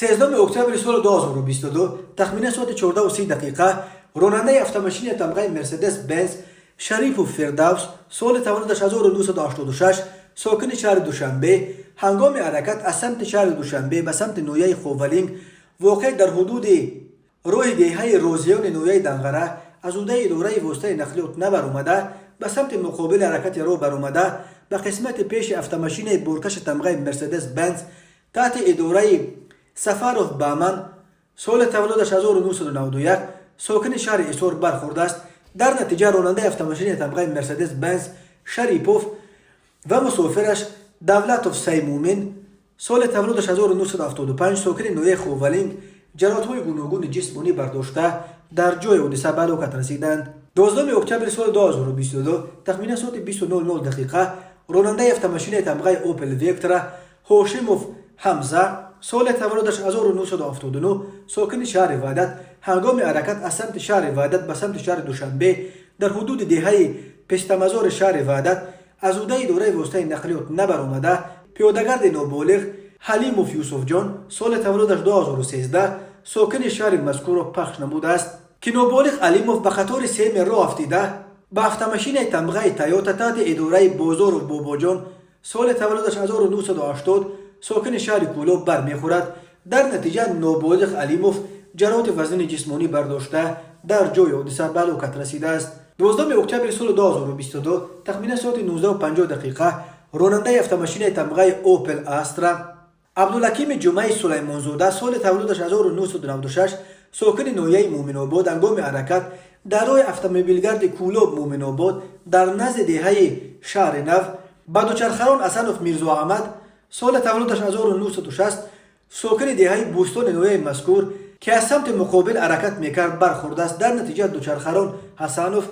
13 اکتبر سال 2022 تخمین ساعت 14:30 راننده автомاشین تمغه مرسدس بنز شریف و فردوس سال تولدش 1986 ساکن شهر دوشنبه هنگام حرکت از سمت شهر دوشنبه به سمت نویه خوولینگ واقع در حدود روی دهه روزیان نویه دنغره از اوده اداره واسطه نقلیات نبر اومده به سمت مقابل حرکت رو بر اومده به قسمت پیش автомاشین بورکش تمغه مرسدس بنز تحت اداره سفاروف بامن سال تولدش 1991 ساکن شهر اسور برخورده است. در نتیجه راننده автомاشین تمغه مرسدس بنز شریپوف و مسافرش دولتوف سیمومین سال تولدش 1975 ساکن نویه خوولینگ جراحت‌های گوناگون جسمانی برداشته در جای حادثه به هلاکت رسیدند. 12 اکتبر سال 2022 تخمین ساعت 20:00 راننده автомاشین تمغه اوپل ویکترا هاشموف حمزه سال تولدش 1979 ساکن شهر وحدت هنگام حرکت از سمت شهر وحدت به سمت شهر دوشنبه در حدود دهه پشتمزار شهر وحدت از اوده اداره واسطه نقلیات نبر اومده پیادهگرد نابالغ حلیموف یوسف جان سال تولدش 2013 ساکن شهر مذکور را پخش نموده است که نابالغ حلیموف به خطار سیم راه افتیده به автомاشین تمغه تویوتا تحت اداره بازار و باباجان سال تولدش 1980 ساکن شهر کولوب برمیخورد. در نتیجه نابالغ حلیموف جراحت وزن جسمانی برداشته در جای حادثه به هلاکت رسیده است. 12 اکتبر سال 2022 تخمین ساعت 19:50 راننده автомاشین تمغه اوپل استرا عبدالحکیم جمعه سلیمانزاده سال تولدش 1996 ساکن نویه مومن آباد هنگام حرکت در راه автомبیلگرد کولوب مومن آباد در نزد دهه شهر نو با دوچرخه‌ران حسنوف میرزا احمد سال تولدش 1960 ساکن دهه بوستان نویه مذکور که از سمت مقابل حرکت میکرد برخورده است. در نتیجه دوچرخه‌ران حسنوف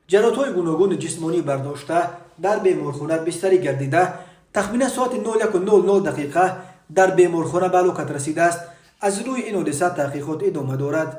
جراحت‌های گوناگون جسمانی برداشته در بیمارخانه بستری گردیده تخمین ساعت 01:00 در بیمارخانه به هلاکت رسیده است. از روی این حادثه تحقیقات ادامه دارد.